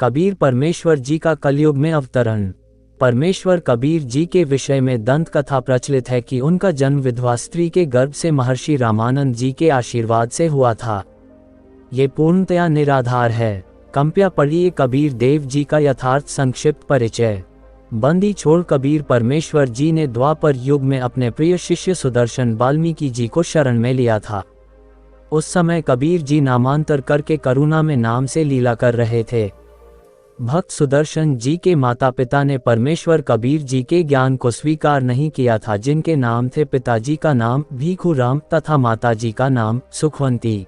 कबीर परमेश्वर जी का कलयुग में अवतरण। परमेश्वर कबीर जी के विषय में दंत कथा प्रचलित है कि उनका जन्म विधवा स्त्री के गर्भ से महर्षि रामानंद जी के आशीर्वाद से हुआ था। ये पूर्णतया निराधार है। कृपया पढ़िए कबीर देव जी का यथार्थ संक्षिप्त परिचय। बंदी छोड़ कबीर परमेश्वर जी ने द्वापर युग में अपने प्रिय शिष्य सुदर्शन वाल्मीकि जी को शरण में लिया था। उस समय कबीर जी नामांतर करके करुणा में नाम से लीला कर रहे थे। भक्त सुदर्शन जी के माता पिता ने परमेश्वर कबीर जी के ज्ञान को स्वीकार नहीं किया था, जिनके नाम थे पिताजी का नाम भीखूराम तथा माताजी का नाम सुखवंती।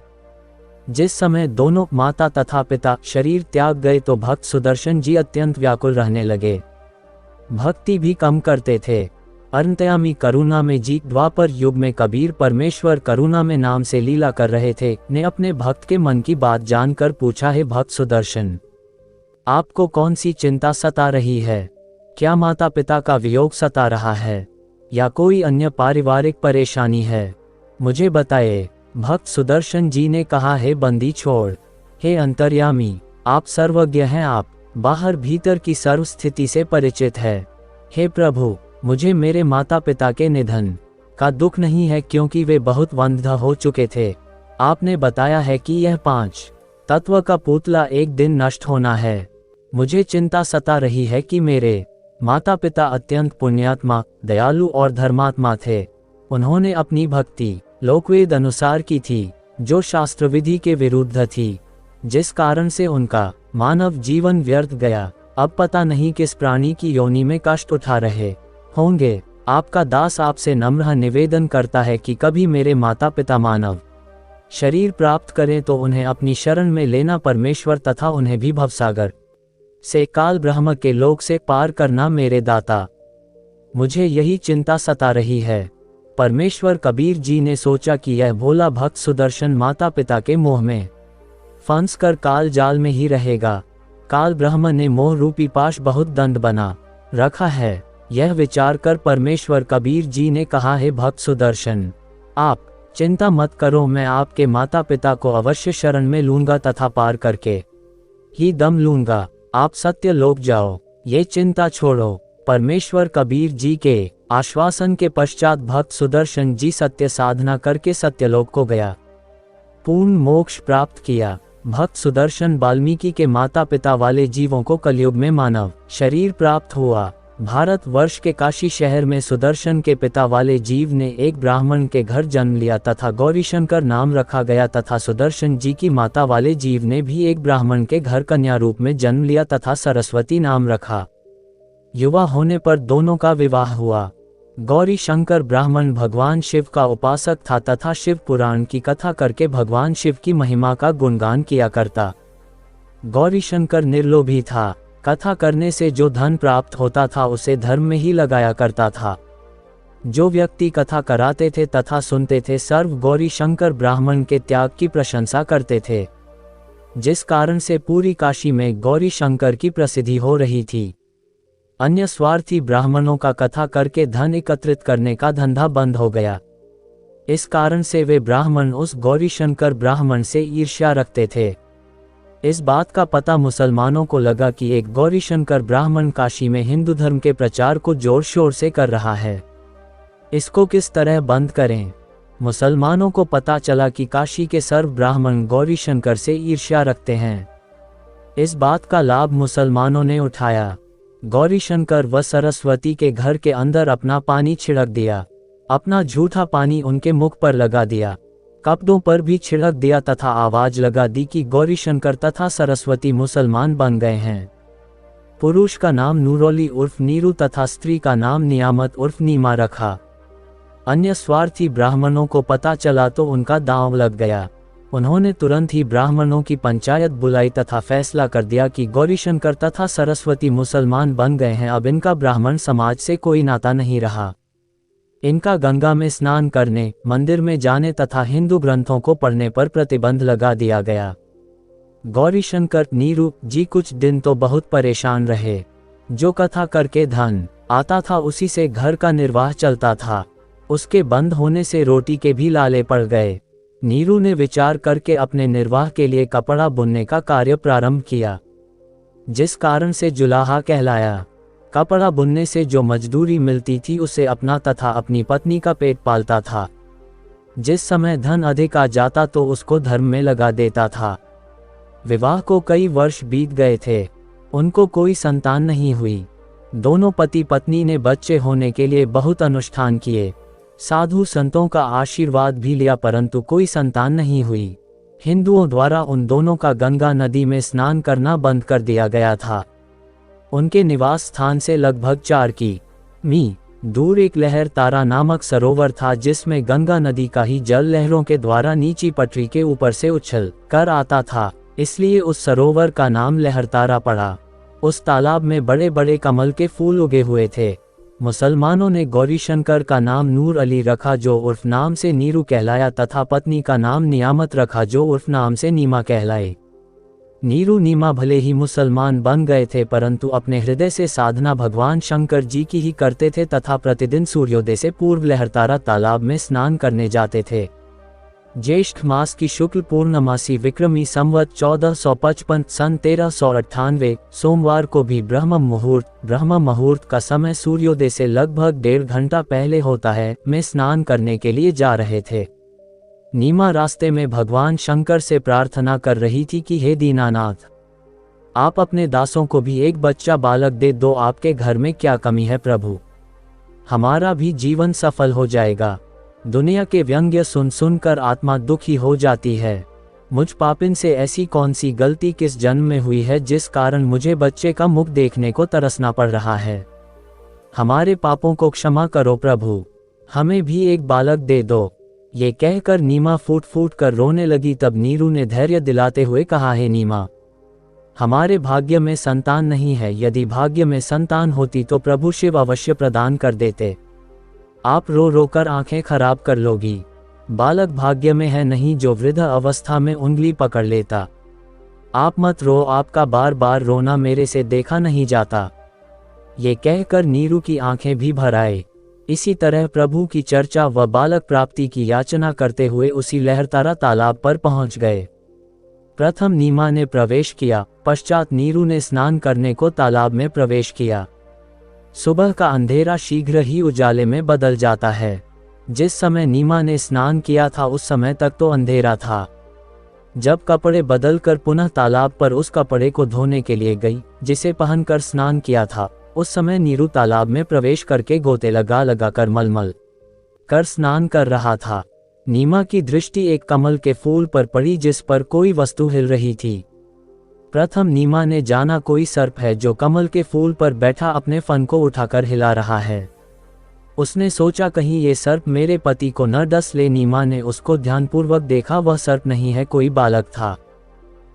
जिस समय दोनों माता तथा पिता शरीर त्याग गए तो भक्त सुदर्शन जी अत्यंत व्याकुल रहने लगे। भक्ति भी कम करते थे। अंतर्यामी करुणा में जी द्वापर युग में कबीर परमेश्वर करुणा में नाम से लीला कर रहे थे ने अपने भक्त के मन की बात जानकर पूछा, है भक्त सुदर्शन, आपको कौन सी चिंता सता रही है? क्या माता पिता का वियोग सता रहा है या कोई अन्य पारिवारिक परेशानी है? मुझे बताए। भक्त सुदर्शन जी ने कहा, है बंदी छोड़, हे अंतर्यामी, आप सर्वज्ञ हैं, आप बाहर भीतर की सर्व स्थिति से परिचित है। हे प्रभु, मुझे मेरे माता पिता के निधन का दुख नहीं है, क्योंकि वे बहुत वंध्य हो चुके थे। आपने बताया है कि यह 5 तत्व का पुतला एक दिन नष्ट होना है। मुझे चिंता सता रही है कि मेरे माता पिता अत्यंत पुण्यात्मा, दयालु और धर्मात्मा थे। उन्होंने अपनी भक्ति लोकवेद अनुसार की थी, जो शास्त्र विधि के विरुद्ध थी, जिस कारण से उनका मानव जीवन व्यर्थ गया। अब पता नहीं किस प्राणी की योनि में कष्ट उठा रहे होंगे। आपका दास आपसे नम्र निवेदन करता है कि कभी मेरे माता पिता मानव शरीर प्राप्त करें तो उन्हें अपनी शरण में लेना परमेश्वर तथा उन्हें भी भवसागर से काल ब्रह्म के लोक से पार करना मेरे दाता। मुझे यही चिंता सता रही है। परमेश्वर कबीर जी ने सोचा कि यह भोला भक्त सुदर्शन माता पिता के मोह में फंस कर काल जाल में ही रहेगा। काल ब्रह्म ने मोह रूपी पाश बहुत दंड बना रखा है। यह विचार कर परमेश्वर कबीर जी ने कहा, है भक्त सुदर्शन, आप चिंता मत करो, मैं आपके माता पिता को अवश्य शरण में लूंगा तथा पार करके ही दम लूंगा। आप सत्य लोक जाओ, ये चिंता छोड़ो। परमेश्वर कबीर जी के आश्वासन के पश्चात भक्त सुदर्शन जी सत्य साधना करके सत्यलोक को गया, पूर्ण मोक्ष प्राप्त किया। भक्त सुदर्शन वाल्मीकि के माता पिता वाले जीवों को कलयुग में मानव शरीर प्राप्त हुआ। भारत वर्ष के काशी शहर में सुदर्शन के पिता वाले जीव ने एक ब्राह्मण के घर जन्म लिया तथा गौरीशंकर नाम रखा गया, तथा सुदर्शन जी की माता वाले जीव ने भी एक ब्राह्मण के घर कन्या रूप में जन्म लिया तथा सरस्वती नाम रखा। युवा होने पर दोनों का विवाह हुआ। गौरी शंकर ब्राह्मण भगवान शिव का उपासक था तथा शिव पुराण की कथा करके भगवान शिव की महिमा का गुणगान किया करता। गौरी शंकर निर्लोभी था। कथा करने से जो धन प्राप्त होता था उसे धर्म में ही लगाया करता था। जो व्यक्ति कथा कराते थे तथा सुनते थे सर्व गौरी शंकर ब्राह्मण के त्याग की प्रशंसा करते थे, जिस कारण से पूरी काशी में गौरी शंकर की प्रसिद्धि हो रही थी। अन्य स्वार्थी ब्राह्मणों का कथा करके धन एकत्रित करने का धंधा बंद हो गया। इस कारण से वे ब्राह्मण उस गौरीशंकर ब्राह्मण से ईर्ष्या रखते थे। इस बात का पता मुसलमानों को लगा कि एक गौरीशंकर ब्राह्मण काशी में हिंदू धर्म के प्रचार को जोर शोर से कर रहा है। इसको किस तरह बंद करें? मुसलमानों को पता चला कि काशी के सर्व ब्राह्मण गौरीशंकर से ईर्ष्या रखते हैं। इस बात का लाभ मुसलमानों ने उठाया। गौरीशंकर व सरस्वती के घर के अंदर अपना पानी छिड़क दिया, अपना झूठा पानी उनके मुख पर लगा दिया, कपड़ों पर भी छिड़क दिया तथा आवाज लगा दी कि गौरीशंकर तथा सरस्वती मुसलमान बन गए हैं। पुरुष का नाम नूरोली उर्फ नीरू तथा स्त्री का नाम नियामत उर्फ नीमा रखा। अन्य स्वार्थी ब्राह्मणों को पता चला तो उनका दांव लग गया। उन्होंने तुरंत ही ब्राह्मणों की पंचायत बुलाई तथा फैसला कर दिया कि गौरीशंकर तथा सरस्वती मुसलमान बन गए हैं, अब इनका ब्राह्मण समाज से कोई नाता नहीं रहा। इनका गंगा में स्नान करने, मंदिर में जाने तथा हिंदू ग्रंथों को पढ़ने पर प्रतिबंध लगा दिया गया। गौरीशंकर नीरू जी कुछ दिन तो बहुत परेशान रहे। जो कथा करके धन आता था उसी से घर का निर्वाह चलता था। उसके बंद होने से रोटी के भी लाले पड़ गए। नीरू ने विचार करके अपने निर्वाह के लिए कपड़ा बुनने का कार्य प्रारंभ किया। जिस कारण से जुलाहा कहलाया। कपड़ा बुनने से जो मजदूरी मिलती थी उसे अपना तथा अपनी पत्नी का पेट पालता था। जिस समय धन अधिक आ जाता तो उसको धर्म में लगा देता था। विवाह को कई वर्ष बीत गए थे, उनको कोई संतान नहीं हुई। दोनों पति पत्नी ने बच्चे होने के लिए बहुत अनुष्ठान किए, साधु संतों का आशीर्वाद भी लिया, परंतु कोई संतान नहीं हुई। हिंदुओं द्वारा उन दोनों का गंगा नदी में स्नान करना बंद कर दिया गया था। उनके निवास स्थान से लगभग 4 कि.मी. दूर एक लहर तारा नामक सरोवर था, जिसमें गंगा नदी का ही जल लहरों के द्वारा नीची पटरी के ऊपर से उछल कर आता था, इसलिए उस सरोवर का नाम लहरतारा पड़ा। उस तालाब में बड़े बड़े कमल के फूल उगे हुए थे। मुसलमानों ने गौरीशंकर का नाम नूर अली रखा, जो उर्फ नाम से नीरू कहलाया, तथा पत्नी का नाम नियामत रखा, जो उर्फ नाम से नीमा कहलाए। नीरू नीमा भले ही मुसलमान बन गए थे, परंतु अपने हृदय से साधना भगवान शंकर जी की ही करते थे तथा प्रतिदिन सूर्योदय से पूर्व लहरतारा तालाब में स्नान करने जाते थे। ज्येष्ठ मास की शुक्ल पूर्णमासी विक्रमी संवत 1455 सन 1398 सोमवार को भी ब्रह्म मुहूर्त का समय सूर्योदय से लगभग 1.5 घंटा पहले होता है, में स्नान करने के लिए जा रहे थे। नीमा रास्ते में भगवान शंकर से प्रार्थना कर रही थी कि हे दीनानाथ, आप अपने दासों को भी एक बच्चा बालक दे दो, आपके घर में क्या कमी है प्रभु, हमारा भी जीवन सफल हो जाएगा। दुनिया के व्यंग्य सुन सुनकर आत्मा दुखी हो जाती है। मुझ पापिन से ऐसी कौन सी गलती किस जन्म में हुई है जिस कारण मुझे बच्चे का मुख देखने को तरसना पड़ रहा है। हमारे पापों को क्षमा करो प्रभु, हमें भी एक बालक दे दो। ये कहकर नीमा फूट फूट कर रोने लगी। तब नीरू ने धैर्य दिलाते हुए कहा, हे नीमा, हमारे भाग्य में संतान नहीं है। यदि भाग्य में संतान होती तो प्रभु शिव अवश्य प्रदान कर देते। आप रो रो कर आंखें खराब कर लोगी। बालक भाग्य में है नहीं जो वृद्ध अवस्था में उंगली पकड़ लेता। आप मत रो, आपका बार बार रोना मेरे से देखा नहीं जाता। ये कहकर नीरू की आंखें भी भर आए। इसी तरह प्रभु की चर्चा व बालक प्राप्ति की याचना करते हुए उसी लहरतारा तालाब पर पहुंच गए। प्रथम नीमा ने प्रवेश किया, पश्चात नीरू ने स्नान करने को तालाब में प्रवेश किया। सुबह का अंधेरा शीघ्र ही उजाले में बदल जाता है। जिस समय नीमा ने स्नान किया था उस समय तक तो अंधेरा था। जब कपड़े बदलकर पुनः तालाब पर उस कपड़े को धोने के लिए गई जिसे पहनकर स्नान किया था, उस समय नीरू तालाब में प्रवेश करके गोते लगा लगा कर मलमल कर स्नान कर रहा था। नीमा की दृष्टि एक कमल के फूल पर पड़ी जिस पर कोई वस्तु हिल रही थी। प्रथम नीमा ने जाना कोई सर्प है जो कमल के फूल पर बैठा अपने फन को उठाकर हिला रहा है। उसने सोचा कहीं ये सर्प मेरे पति को न डस ले। नीमा ने उसको ध्यानपूर्वक देखा, वह सर्प नहीं है, कोई बालक था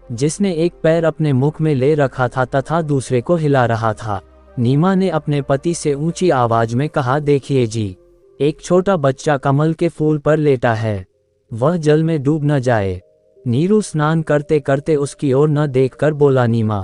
जिसने एक पैर अपने मुख में ले रखा था तथा दूसरे को हिला रहा था। नीमा ने अपने पति से ऊंची आवाज में कहा, देखिए जी, एक छोटा बच्चा कमल के फूल पर लेटा है, वह जल में डूब न जाए। नीरू स्नान करते करते उसकी ओर न देखकर बोला, नीमा,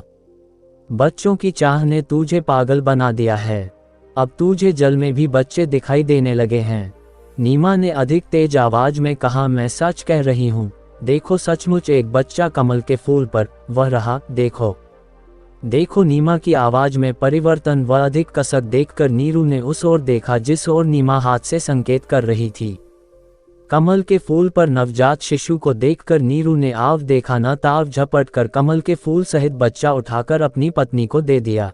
बच्चों की चाह ने तुझे पागल बना दिया है, अब तुझे जल में भी बच्चे दिखाई देने लगे हैं। नीमा ने अधिक तेज आवाज में कहा, मैं सच कह रही हूँ, देखो सचमुच एक बच्चा कमल के फूल पर, वह रहा, देखो देखो। नीमा की आवाज में परिवर्तन व अधिक कसक देखकर नीरू ने उस ओर देखा जिस ओर नीमा हाथ से संकेत कर रही थी। कमल के फूल पर नवजात शिशु को देखकर नीरू ने आव देखा न ताव झपट कर कमल के फूल सहित बच्चा उठाकर अपनी पत्नी को दे दिया।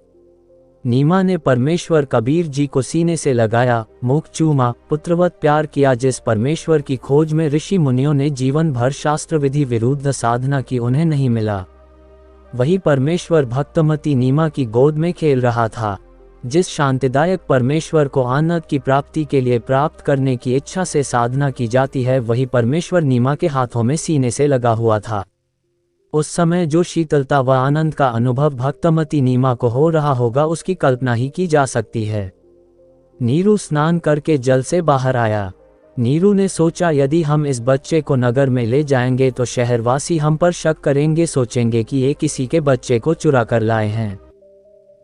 नीमा ने परमेश्वर कबीर जी को सीने से लगाया, मुख चूमा, पुत्रवत प्यार किया। जिस परमेश्वर की खोज में ऋषि मुनियों ने जीवन भर शास्त्र विधि विरुद्ध साधना की, उन्हें नहीं मिला, वही परमेश्वर भक्तमती नीमा की गोद में खेल रहा था। जिस शांतिदायक परमेश्वर को आनंद की प्राप्ति के लिए प्राप्त करने की इच्छा से साधना की जाती है, वही परमेश्वर नीमा के हाथों में सीने से लगा हुआ था। उस समय जो शीतलता व आनंद का अनुभव भक्तमती नीमा को हो रहा होगा उसकी कल्पना ही की जा सकती है। नीरू स्नान करके जल से बाहर आया। नीरू ने सोचा, यदि हम इस बच्चे को नगर में ले जाएंगे तो शहरवासी हम पर शक करेंगे, सोचेंगे कि ये किसी के बच्चे को चुरा कर लाए हैं,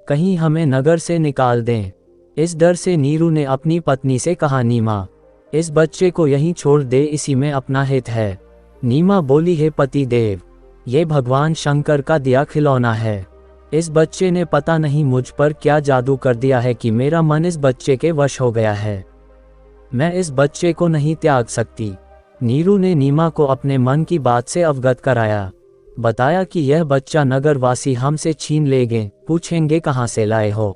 कहीं हमें नगर से निकाल दें। इस डर से नीरू ने अपनी पत्नी से कहा, नीमा, इस बच्चे को यहीं छोड़ दे, इसी में अपना हित है। नीमा बोली, हे पति देव, ये भगवान शंकर का दिया खिलौना है, इस बच्चे ने पता नहीं मुझ पर क्या जादू कर दिया है कि मेरा मन इस बच्चे के वश हो गया है। मैं इस बच्चे को नहीं त्याग सकती। नीरू ने नीमा को अपने मन की बात से अवगत कराया। बताया कि यह बच्चा नगरवासी हमसे छीन लेंगे, पूछेंगे कहाँ से लाए हो।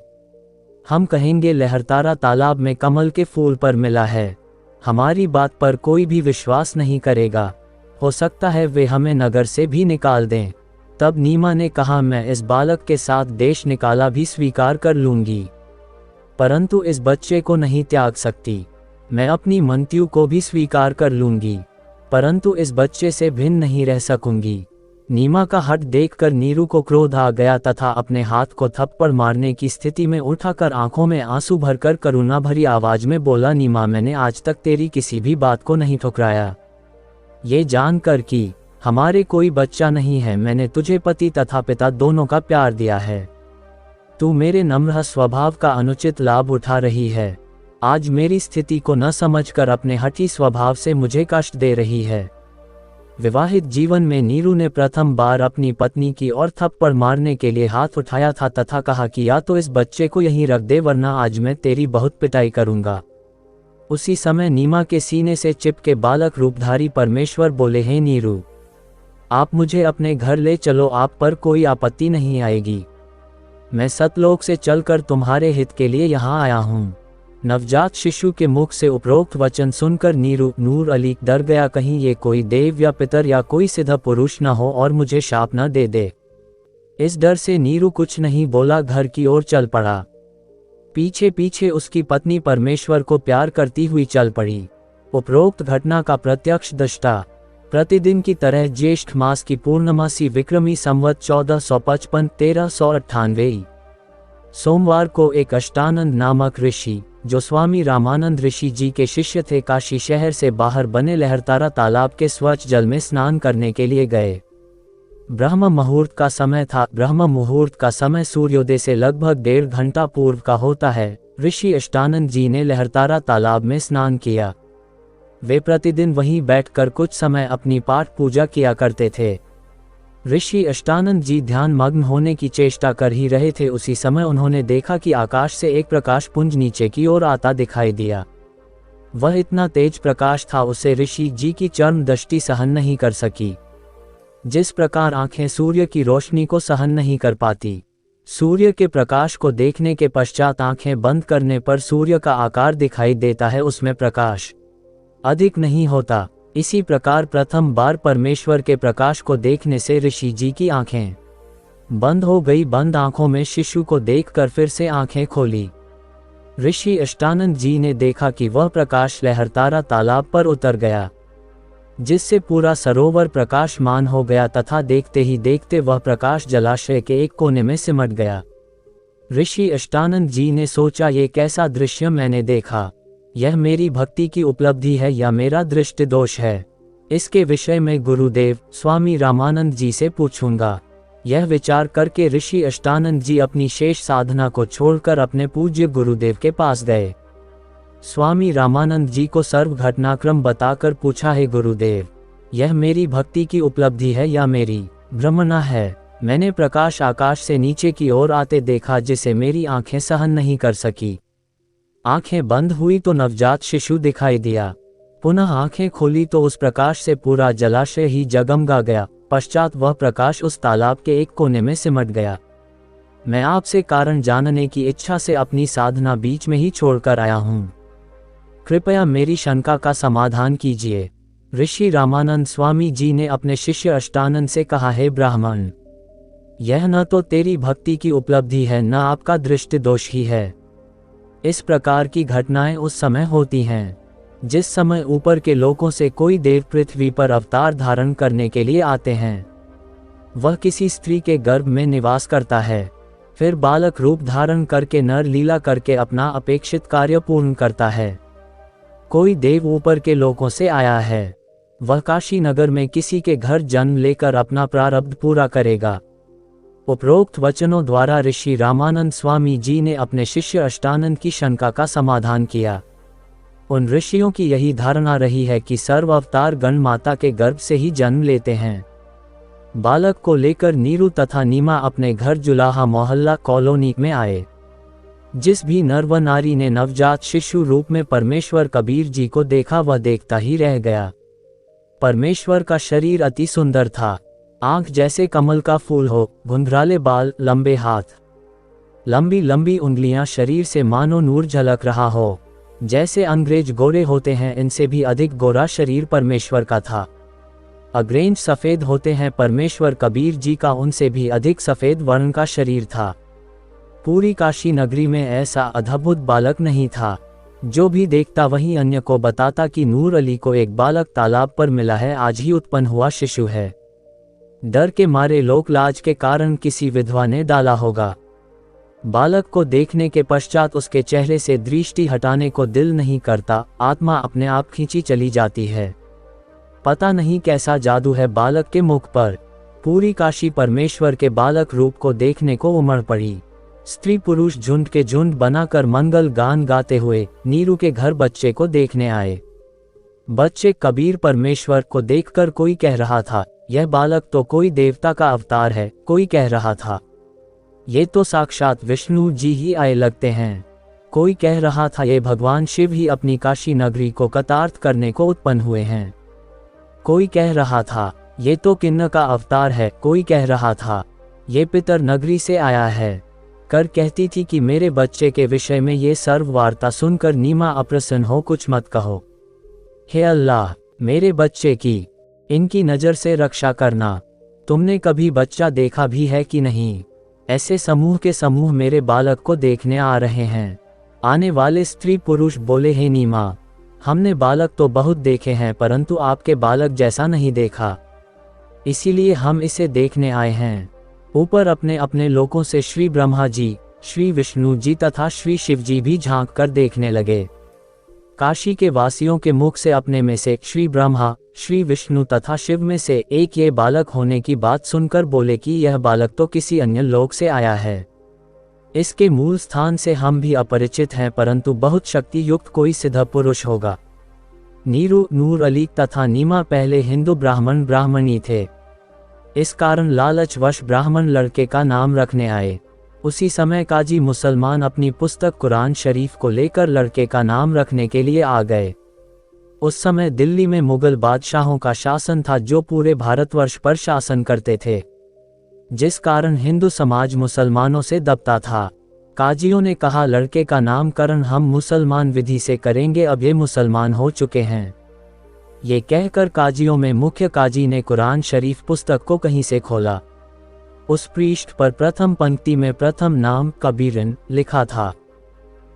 हम कहेंगे लहरतारा तालाब में कमल के फूल पर मिला है। हमारी बात पर कोई भी विश्वास नहीं करेगा। हो सकता है वे हमें नगर से भी निकाल दें। तब नीमा ने कहा, मैं इस बालक के साथ देश निकाला भी स्वीकार कर लूंगी, परंतु इस बच्चे को नहीं त्याग सकती। मैं अपनी मृत्यु को भी स्वीकार कर लूंगी, परंतु इस बच्चे से भिन्न नहीं रह सकूंगी। नीमा का हट देखकर नीरू को क्रोध आ गया तथा अपने हाथ को थप्पड़ मारने की स्थिति में उठाकर आंखों में आंसू भरकर करुणा भरी आवाज में बोला, नीमा, मैंने आज तक तेरी किसी भी बात को नहीं ठुकराया। ये जानकर कि हमारे कोई बच्चा नहीं है, मैंने तुझे पति तथा पिता दोनों का प्यार दिया है। तू मेरे नम्र स्वभाव का अनुचित लाभ उठा रही है। आज मेरी स्थिति को न समझकर अपने हठी स्वभाव से मुझे कष्ट दे रही है। विवाहित जीवन में नीरू ने प्रथम बार अपनी पत्नी की ओर थप्पड़ मारने के लिए हाथ उठाया था तथा कहा कि या तो इस बच्चे को यहीं रख दे, वरना आज मैं तेरी बहुत पिटाई करूंगा। उसी समय नीमा के सीने से चिपके बालक रूपधारी परमेश्वर बोले, हे नीरू, आप मुझे अपने घर ले चलो, आप पर कोई आपत्ति नहीं आएगी। मैं सतलोक से चलकर तुम्हारे हित के लिए यहाँ आया हूँ। नवजात शिशु के मुख से उपरोक्त वचन सुनकर नूर अली डर गया, कहीं ये कोई देव या पितर या कोई सिद्ध पुरुष न हो और मुझे शाप न दे दे। इस डर से नीरू कुछ नहीं बोला, घर की ओर चल पड़ा। पीछे पीछे उसकी पत्नी परमेश्वर को प्यार करती हुई चल पड़ी। उपरोक्त घटना का प्रत्यक्ष दृष्टा प्रतिदिन की तरह ज्येष्ठ मास की पूर्णमासी विक्रमी संवत 1455 1398 सोमवार को एक अष्टानंद नामक ऋषि, जो स्वामी रामानंद ऋषि जी के शिष्य थे, काशी शहर से बाहर बने लहरतारा तालाब के स्वच्छ जल में स्नान करने के लिए गए। ब्रह्म मुहूर्त का समय था। ब्रह्म मुहूर्त का समय सूर्योदय से लगभग 1.5 घंटा पूर्व का होता है। ऋषि अष्टानंद जी ने लहरतारा तालाब में स्नान किया। वे प्रतिदिन वहीं बैठकर कुछ समय अपनी पाठ पूजा किया करते थे। ऋषि अष्टानंद जी ध्यान मग्न होने की चेष्टा कर ही रहे थे। उसी समय उन्होंने देखा कि आकाश से एक प्रकाश पुंज नीचे की ओर आता दिखाई दिया। वह इतना तेज प्रकाश था, उसे ऋषि जी की चर्म दृष्टि सहन नहीं कर सकी। जिस प्रकार आंखें सूर्य की रोशनी को सहन नहीं कर पाती, सूर्य के प्रकाश को देखने के पश्चात आंखें बंद करने पर सूर्य का आकार दिखाई देता है, उसमें प्रकाश अधिक नहीं होता। इसी प्रकार प्रथम बार परमेश्वर के प्रकाश को देखने से ऋषि जी की आंखें बंद हो गई। बंद आंखों में शिशु को देखकर फिर से आंखें खोली। ऋषि अष्टानंद जी ने देखा कि वह प्रकाश लहरतारा तालाब पर उतर गया, जिससे पूरा सरोवर प्रकाशमान हो गया तथा देखते ही देखते वह प्रकाश जलाशय के एक कोने में सिमट गया। ऋषि अष्टानंद जी ने सोचा, ये कैसा दृश्य मैंने देखा। यह मेरी भक्ति की उपलब्धि है या मेरा दृष्टि दोष है। इसके विषय में गुरुदेव स्वामी रामानंद जी से पूछूंगा। यह विचार करके ऋषि अष्टानंद जी अपनी शेष साधना को छोड़कर अपने पूज्य गुरुदेव के पास गए। स्वामी रामानंद जी को सर्व घटनाक्रम बताकर पूछा, है गुरुदेव, यह मेरी भक्ति की उपलब्धि है या मेरी भ्रमणा है? मैंने प्रकाश आकाश से नीचे की ओर आते देखा, जिसे मेरी आंखें सहन नहीं कर सकी। आंखें बंद हुई तो नवजात शिशु दिखाई दिया। पुनः आंखें खोली तो उस प्रकाश से पूरा जलाशय ही जगमगा गया। पश्चात वह प्रकाश उस तालाब के एक कोने में सिमट गया। मैं आपसे कारण जानने की इच्छा से अपनी साधना बीच में ही छोड़कर आया हूँ। कृपया मेरी शंका का समाधान कीजिए। ऋषि रामानंद स्वामी जी ने अपने शिष्य अष्टानंद से कहा, हे ब्राह्मण, यह न तो तेरी भक्ति की उपलब्धि है, न आपका दृष्टि दोष ही है। इस प्रकार की घटनाएं उस समय होती हैं जिस समय ऊपर के लोकों से कोई देव पृथ्वी पर अवतार धारण करने के लिए आते हैं। वह किसी स्त्री के गर्भ में निवास करता है, फिर बालक रूप धारण करके नर लीला करके अपना अपेक्षित कार्य पूर्ण करता है। कोई देव ऊपर के लोकों से आया है, वह काशी नगर में किसी के घर जन्म लेकर अपना प्रारब्ध पूरा करेगा। उपरोक्त वचनों द्वारा ऋषि रामानंद स्वामी जी ने अपने शिष्य अष्टानंद की शंका का समाधान किया। उन ऋषियों की यही धारणा रही है कि सर्व अवतार गण माता के गर्भ से ही जन्म लेते हैं। बालक को लेकर नीरू तथा नीमा अपने घर जुलाहा मोहल्ला कॉलोनी में आए। जिस भी नर व नारी ने नवजात शिशु रूप में परमेश्वर कबीर जी को देखा वह देखता ही रह गया। परमेश्वर का शरीर अति सुंदर था। आंख जैसे कमल का फूल हो, धुंधराले बाल, लंबे हाथ, लंबी लंबी उंगलियां, शरीर से मानो नूर झलक रहा हो। जैसे अंग्रेज गोरे होते हैं इनसे भी अधिक गोरा शरीर परमेश्वर का था। अंग्रेज सफ़ेद होते हैं, परमेश्वर कबीर जी का उनसे भी अधिक सफ़ेद वर्ण का शरीर था। पूरी काशी नगरी में ऐसा अद्भुत बालक नहीं था। जो भी देखता वही अन्य को बताता कि नूर अली को एक बालक तालाब पर मिला है, आज ही उत्पन्न हुआ शिशु है। डर के मारे लोक लाज के कारण किसी विधवा ने डाला होगा। बालक को देखने के पश्चात उसके चेहरे से दृष्टि हटाने को दिल नहीं करता, आत्मा अपने आप खींची चली जाती है। पता नहीं कैसा जादू है बालक के मुख पर। पूरी काशी परमेश्वर के बालक रूप को देखने को उमड़ पड़ी। स्त्री पुरुष झुंड के झुंड बनाकर मंगल गान गाते हुए नीरू के घर बच्चे को देखने आए। बच्चे कबीर परमेश्वर को देखकर कोई कह रहा था, यह बालक तो कोई देवता का अवतार है। कोई कह रहा था, ये तो साक्षात विष्णु जी ही आए लगते हैं। कोई कह रहा था, ये भगवान शिव ही अपनी काशी नगरी को कृतार्थ करने को उत्पन्न हुए हैं। कोई कह रहा था, ये तो किन्न का अवतार है। कोई कह रहा था, ये पितर नगरी से आया है। कर कहती थी कि मेरे बच्चे के विषय में ये सर्व वार्ता सुनकर नीमा अप्रसन्न हो, कुछ मत कहो। हे अल्लाह, मेरे बच्चे की इनकी नज़र से रक्षा करना। तुमने कभी बच्चा देखा भी है कि नहीं? ऐसे समूह के समूह मेरे बालक को देखने आ रहे हैं। आने वाले स्त्री पुरुष बोले, हे नीमा, हमने बालक तो बहुत देखे हैं परंतु आपके बालक जैसा नहीं देखा, इसीलिए हम इसे देखने आए हैं। ऊपर अपने अपने लोगों से श्री ब्रह्मा जी, श्री विष्णु जी तथा श्री शिव जी भी झांक कर देखने लगे। काशी के वासियों के मुख से अपने में से श्री ब्रह्मा, श्री विष्णु तथा शिव में से एक ये बालक होने की बात सुनकर बोले कि यह बालक तो किसी अन्य लोक से आया है। इसके मूल स्थान से हम भी अपरिचित हैं, परंतु बहुत शक्ति युक्त कोई सिद्ध पुरुष होगा। नीरू, नूर अली तथा नीमा पहले हिंदू ब्राह्मणी थे। इस कारण लालचवश ब्राह्मण लड़के का नाम रखने आए। उसी समय काजी मुसलमान अपनी पुस्तक कुरान शरीफ को लेकर लड़के का नाम रखने के लिए आ गए। उस समय दिल्ली में मुगल बादशाहों का शासन था जो पूरे भारतवर्ष पर शासन करते थे, जिस कारण हिंदू समाज मुसलमानों से दबता था। काजियों ने कहा, लड़के का नामकरण हम मुसलमान विधि से करेंगे, अब ये मुसलमान हो चुके हैं। ये कहकर काजियों में मुख्य काजी ने कुरान शरीफ पुस्तक को कहीं से खोला। उस पृष्ठ पर प्रथम पंक्ति में प्रथम नाम कबीरन लिखा था।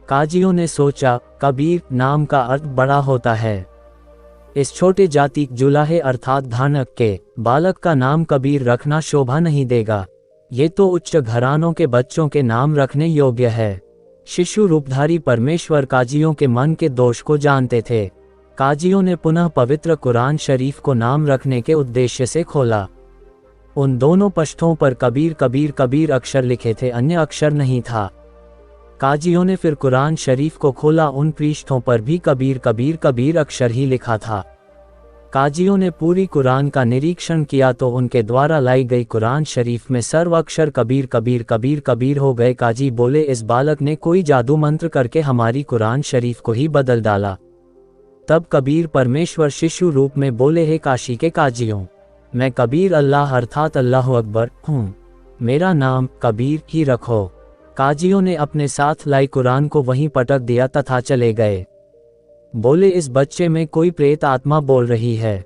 काजियों ने सोचा, कबीर नाम का अर्थ बड़ा होता है। इस छोटे जाति जुलाहे अर्थात धानक के बालक का नाम कबीर रखना शोभा नहीं देगा। ये तो उच्च घरानों के बच्चों के नाम रखने योग्य है। शिशु रूपधारी परमेश्वर काजियों के मन के दोष को जानते थे। काजियों ने पुनः पवित्र कुरान शरीफ को नाम रखने के उद्देश्य से खोला। उन दोनों पृष्ठों पर कबीर कबीर कबीर अक्षर लिखे थे, अन्य अक्षर नहीं था। काजियों ने फिर कुरान शरीफ को खोला, उन पृष्ठों पर भी कबीर कबीर कबीर अक्षर ही लिखा था। काजियों ने पूरी कुरान का निरीक्षण किया तो उनके द्वारा लाई गई कुरान शरीफ में सर्व अक्षर कबीर कबीर कबीर कबीर हो गए। काजी बोले, इस बालक ने कोई जादू मंत्र करके हमारी कुरान शरीफ को ही बदल डाला। तब कबीर परमेश्वर शिशु रूप में बोले, हे काशी के काजियों, मैं कबीर अल्लाह अर्थात अल्लाह अकबर हूँ, मेरा नाम कबीर ही रखो। काजियों ने अपने साथ लाई कुरान को वहीं पटक दिया तथा चले गए। बोले, इस बच्चे में कोई प्रेत आत्मा बोल रही है।